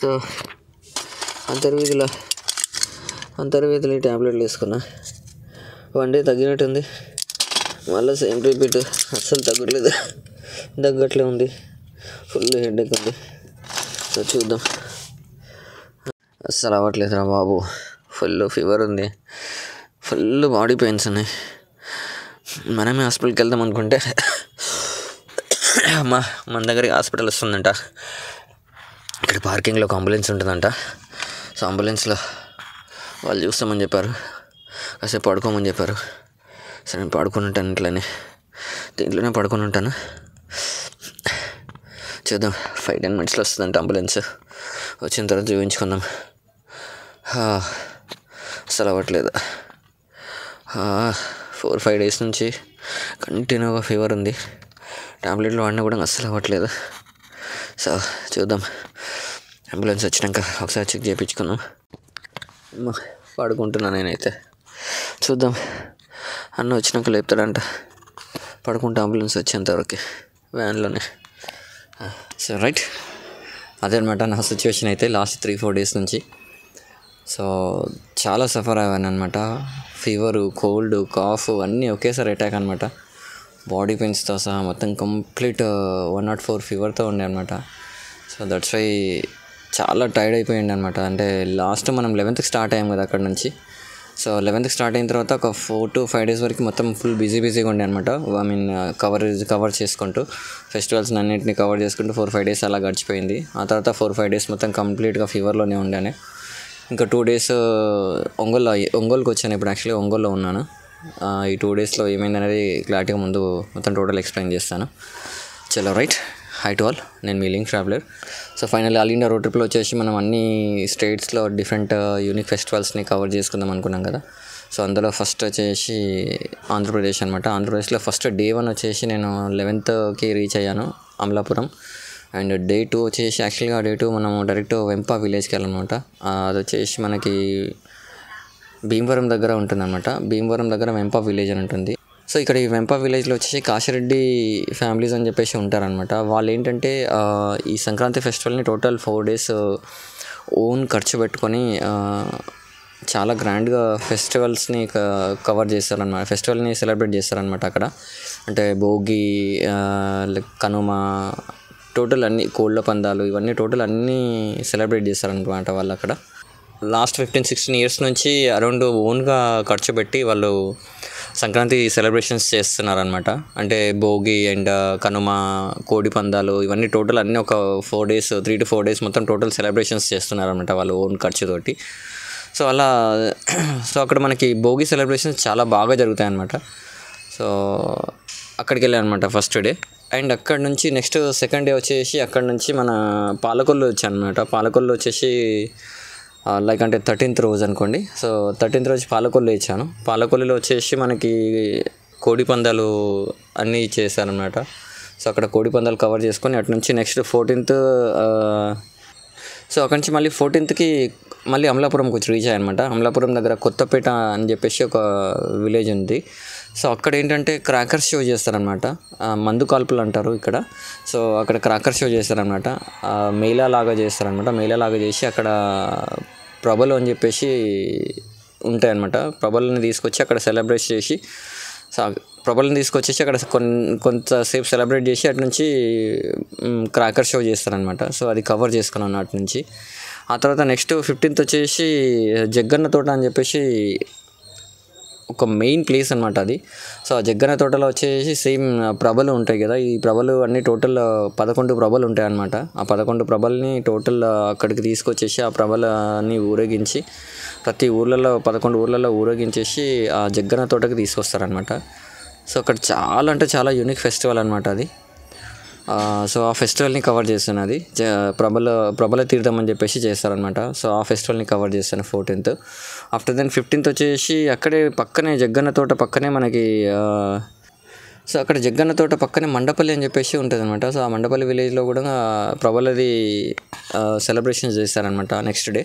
So అంతర్వేదిలో ఈ ట్యాబ్లెట్లు వేసుకున్నా. 1 డే తగ్గినట్టుంది, మళ్ళీ సేమ్ రిపీట్. అస్సలు తగ్గట్లే ఉంది, ఫుల్ హెడేక్ ఉంది. సో చూద్దాం. అస్సలు అవ్వట్లేదురా బాబు, ఫుల్ ఫీవర్ ఉంది, ఫుల్ బాడీ పెయిన్స్ ఉన్నాయి. మనమే హాస్పిటల్కి వెళ్దాం అనుకుంటే మన దగ్గరికి హాస్పిటల్ వస్తుందంట. ఇక్కడ పార్కింగ్లో ఒక అంబులెన్స్ ఉంటుందంట. సో అంబులెన్స్లో వాళ్ళు చూస్తామని చెప్పారు, కాసేపు పడుకోమని చెప్పారు. సరే నేను పడుకొని ఉంటాను, దీంట్లోనే పడుకొని ఉంటాను. చూద్దాం, 5-10 minutesలో వస్తుందంట అంబులెన్స్. వచ్చిన తర్వాత చూపించుకుందాం. అసలు అవ్వట్లేదు, 4-5 days నుంచి కంటిన్యూగా ఫీవర్ ఉంది. టాబ్లెట్లు వాడినా కూడా అస్సలు అవ్వట్లేదు. సో చూద్దాం, అంబులెన్స్ వచ్చినాక ఒకసారి చెక్ చేయించుకుందాం. పడుకుంటున్నాను నేనైతే. చూద్దాం, అన్న వచ్చినాక లేపుతాడంట. పడుకుంటే అంబులెన్స్ వచ్చేంతవరకు వ్యాన్లోనే. సో రైట్, అదే అనమాట నా సిచ్యువేషన్ అయితే లాస్ట్ 3-4 days నుంచి. సో చాలా సఫర్ అయ్యాను అనమాట. ఫీవరు, కోల్డ్, కాఫ్ అన్నీ ఒకేసారి అటాక్ అనమాట. బాడీ పెయిన్స్తో సహా మొత్తం కంప్లీట్ 104 ఫీవర్తో ఉండే అనమాట. సో దట్స్ వై చాలా టైర్డ్ అయిపోయింది అనమాట. అంటే లాస్ట్ మనం 11th స్టార్ట్ అయ్యాం కదా అక్కడ నుంచి. సో 11th స్టార్ట్ అయిన తర్వాత ఒక 4-5 days వరకు మొత్తం ఫుల్ బిజీగా ఉండే అనమాట. కవర్ చేసుకుంటూ ఫెస్టివల్స్ అన్నింటినీ కవర్ చేసుకుంటూ 4-5 days అలా గడిచిపోయింది. ఆ తర్వాత 4-5 days మొత్తం కంప్లీట్గా ఫీవర్లోనే ఉండాను. ఇంకా 2 days ఒంగోలుకి వచ్చాను. ఇప్పుడు యాక్చువల్లీ ఒంగోలులో ఉన్నాను. ఈ 2 daysలో ఏమైందనేది క్లారిటీగా ముందు మొత్తం టోటల్ ఎక్స్ప్లెయిన్ చేస్తాను. చలో రైట్, హై టు ఆల్, నేను మీ link traveller. So finally all India road ట్రిప్లో వచ్చేసి మనం అన్ని స్టేట్స్లో డిఫరెంట్ యూనిక్ ఫెస్టివల్స్ని కవర్ చేసుకుందాం అనుకున్నాం కదా. సో అందులో ఫస్ట్ వచ్చేసి ఆంధ్రప్రదేశ్ అనమాట. ఆంధ్రప్రదేశ్లో ఫస్ట్ Day 1 వచ్చేసి నేను 11th రీచ్ అయ్యాను, అమలాపురం. అండ్ Day 2 వచ్చేసి యాక్చువల్గా Day 2 మనం డైరెక్ట్ వెంపా విలేజ్కి వెళ్ళామన్నమాట. అది వచ్చేసి మనకి భీమవరం దగ్గర ఉంటుందన్నమాట. భీమవరం దగ్గర వెంపా విలేజ్ అని ఉంటుంది. సో ఇక్కడ ఈ వెంపా విలేజ్లో వచ్చేసి కాశిరెడ్డి ఫ్యామిలీస్ అని చెప్పేసి ఉంటారనమాట. వాళ్ళు ఏంటంటే ఈ సంక్రాంతి ఫెస్టివల్ని టోటల్ 4 days ఓన్ ఖర్చు పెట్టుకొని చాలా గ్రాండ్గా ఫెస్టివల్స్ని కవర్ చేస్తారనమాట, ఫెస్టివల్ని సెలబ్రేట్ చేస్తారనమాట అక్కడ. అంటే భోగి, కనుమ, టోటల్ అన్ని కోళ్ళ పందాలు ఇవన్నీ టోటల్ అన్నీ సెలబ్రేట్ చేస్తారనమాట వాళ్ళు అక్కడ. లాస్ట్ 15-16 years నుంచి అరౌండ్ ఓన్గా ఖర్చు పెట్టి వాళ్ళు సంక్రాంతి సెలబ్రేషన్స్ చేస్తున్నారనమాట. అంటే భోగి అండ్ కనుమ, కోడి పందాలు ఇవన్నీ టోటల్ అన్నీ ఒక 4 days, 3-4 days మొత్తం టోటల్ సెలబ్రేషన్స్ చేస్తున్నారనమాట వాళ్ళు ఓన్ ఖర్చుతోటి. సో అలా అక్కడ మనకి భోగి సెలబ్రేషన్స్ చాలా బాగా జరుగుతాయి అన్నమాట. సో అక్కడికి వెళ్ళాను అనమాట ఫస్ట్ డే. అండ్ అక్కడ నుంచి నెక్స్ట్ సెకండ్ డే వచ్చేసి అక్కడ నుంచి మన పాలకొల్లు వచ్చాను అనమాట. పాలకొల్లు వచ్చేసి అంటే 13th రోజు అనుకోండి. సో 13th రోజు పాలకొల్లు ఇచ్చాను. పాలకొల్లులో వచ్చేసి మనకి కోడి పందాలు అన్నీ చేశారనమాట. సో అక్కడ కోడి పందాలు కవర్ చేసుకొని అటు నుంచి నెక్స్ట్ 14th, సో అక్కడి నుంచి మళ్ళీ 14th మళ్ళీ అమలాపురంకి వచ్చి రీచ్ అయ్యానమాట. అమలాపురం దగ్గర కొత్తపేట అని చెప్పేసి ఒక విలేజ్ ఉంది. సో అక్కడ ఏంటంటే క్రాకర్ షో చేస్తారనమాట, మందు కాల్పులు అంటారు ఇక్కడ. సో అక్కడ క్రాకర్ షో చేస్తారనమాట, మేళా లాగా చేస్తారనమాట. మేళా లాగా చేసి అక్కడ ప్రభలు అని చెప్పేసి ఉంటాయన్నమాట. ప్రభలని తీసుకొచ్చి అక్కడ సెలబ్రేట్ చేసి, ప్రభలను తీసుకొచ్చేసి అక్కడ కొంతసేపు సెలబ్రేట్ చేసి అటు నుంచి క్రాకర్ షో చేస్తారనమాట. సో అది కవర్ చేసుకున్నాను అటు నుంచి. ఆ తర్వాత నెక్స్ట్ 15th వచ్చేసి జగ్గన్న తోట అని చెప్పేసి ఒక మెయిన్ ప్లేస్ అనమాట అది. సో ఆ జగ్గన్న తోటలో వచ్చేసి సేమ్ ప్రభలు ఉంటాయి కదా, ఈ ప్రభలు అన్నీ టోటల్ 11 ప్రభలు ఉంటాయి అన్నమాట. ఆ 11 ప్రభల్ని టోటల్ అక్కడికి తీసుకొచ్చేసి ఆ ప్రభలని ఊరేగించి ప్రతి ఊర్లలో 11 ఊర్లలో ఊరేగించేసి ఆ జగ్గన్న తోటకి తీసుకొస్తారనమాట. సో అక్కడ చాలా అంటే చాలా యూనిక్ ఫెస్టివల్ అనమాట అది. సో ఆ ఫెస్టివల్ని కవర్ చేస్తున్నది ప్రభల తీర్థం అని చెప్పేసి చేస్తారనమాట. సో ఆ ఫెస్టివల్ని కవర్ చేస్తాను 14th. ఆఫ్టర్ దెన్ 15th వచ్చేసి అక్కడే పక్కనే జగ్గన్న తోట పక్కనే మనకి సో అక్కడ జగ్గన్న తోట పక్కనే మండపల్లి అని చెప్పేసి ఉంటుంది అనమాట. సో ఆ మండపల్లి విలేజ్లో కూడా ప్రభలది సెలబ్రేషన్స్ చేస్తారనమాట నెక్స్ట్ డే.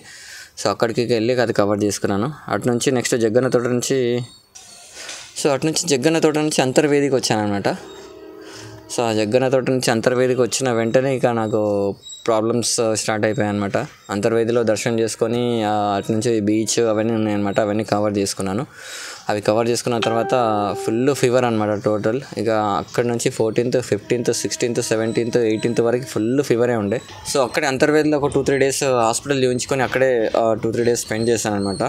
సో అక్కడికి వెళ్ళి అది కవర్ చేసుకున్నాను. అటు నుంచి నెక్స్ట్ జగ్గన్న తోట నుంచి జగ్గన్న తోట నుంచి అంతర్వేదికి వచ్చాను అనమాట. సో ఆ జగ్గన్న తోట నుంచి అంతర్వేదికి వచ్చిన వెంటనే ఇక నాకు ప్రాబ్లమ్స్ స్టార్ట్ అయిపోయాయి అనమాట. అంతర్వేదిలో దర్శనం చేసుకొని అటు నుంచి బీచ్ అవన్నీ ఉన్నాయన్నమాట. అవన్నీ కవర్ చేసుకున్నాను. అవి కవర్ చేసుకున్న తర్వాత ఫుల్ ఫీవర్ అనమాట టోటల్. ఇక అక్కడ నుంచి 14th, 15th, 16th, 17th, 18th వరకు ఫుల్ ఫీవరే ఉండే. సో అక్కడే అంతర్వేదిలో ఒక 2-3 days హాస్పిటల్ చూపించుకొని అక్కడే 2-3 days స్పెండ్ చేశాను అనమాట.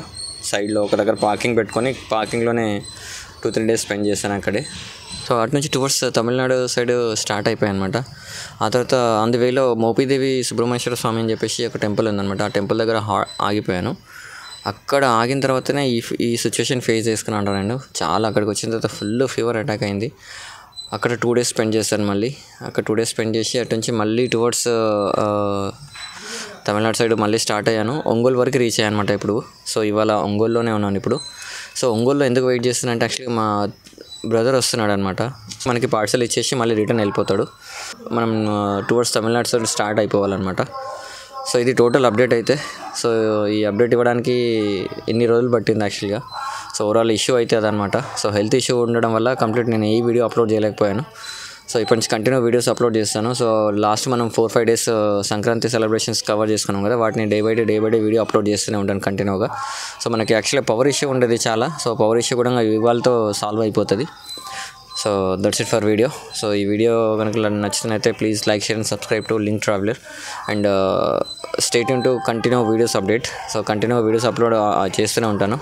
సైడ్లో ఒక దగ్గర పార్కింగ్ పెట్టుకొని పార్కింగ్లోనే 2-3 days స్పెండ్ చేశాను అక్కడే. సో అటు నుంచి టువర్డ్స్ తమిళనాడు సైడ్ స్టార్ట్ అయిపోయాయి అనమాట. ఆ తర్వాత ఆన్ ది వేలో మోపిదేవి సుబ్రహ్మణ్యేశ్వర స్వామి అని చెప్పేసి ఒక టెంపుల్ ఉందన్నమాట. ఆ టెంపుల్ దగ్గర ఆగిపోయాను. అక్కడ ఆగిన తర్వాతనే ఈ సిచ్యువేషన్ ఫేస్ చేసుకున్నాను నేను. చాలా అక్కడికి వచ్చిన తర్వాత ఫుల్ ఫీవర్ అటాక్ అయింది. అక్కడ 2 days స్పెండ్ చేశాను. మళ్ళీ అక్కడ 2 days స్పెండ్ చేసి అటు నుంచి మళ్ళీ టువర్డ్స్ తమిళనాడు సైడ్ మళ్ళీ స్టార్ట్ అయ్యాను. ఒంగోలు వరకు రీచ్ అయ్యాను అనమాట ఇప్పుడు. సో ఇవాళ ఒంగోలులోనే ఉన్నాను ఇప్పుడు. సో ఒంగోలులో ఎందుకు వెయిట్ చేస్తున్నానంటే యాక్చువల్గా మా బ్రదర్ వస్తున్నాడు అనమాట. మనకి పార్సల్ ఇచ్చేసి మళ్ళీ రిటర్న్ వెళ్ళిపోతాడు. మనం టువర్డ్స్ తమిళనాడు సైడ్ స్టార్ట్ అయిపోవాలన్నమాట. సో ఇది టోటల్ అప్డేట్ అయితే. సో ఈ అప్డేట్ ఇవ్వడానికి ఎన్ని రోజులు పట్టింది యాక్చువల్గా. సో ఓవరాల్ ఇష్యూ అయితే అదనమాట. సో హెల్త్ ఇష్యూ ఉండడం వల్ల కంప్లీట్ నేను ఈ వీడియో అప్లోడ్ చేయలేకపోయాను. సో ఇప్పటి నుంచి కంటిన్యూ వీడియోస్ అప్లోడ్ చేస్తాను. సో లాస్ట్ మనం 4-5 days సంక్రాంతి సెలబ్రేషన్స్ కవర్ చేసుకున్నాం కదా, వాటిని day by day video upload చేస్తూనే ఉంటాను కంటిన్యూగా. సో మనకి యాక్చువల్గా పవర్ ఇష్యూ ఉండేది చాలా. సో పవర్ ఇష్యూ కూడా ఇవాళతో సాల్వ్ అయిపోతుంది. So that's it for video. So ఈ వీడియో కనుక నచ్చినట్లయితే please like, share and subscribe to link traveller and stay tune to continue videos update. So continue videos upload చేస్తూనే ఉంటాను.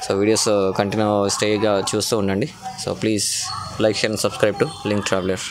So videos continue స్టేగా చూస్తూ ఉండండి. So please like, share and subscribe to link traveller.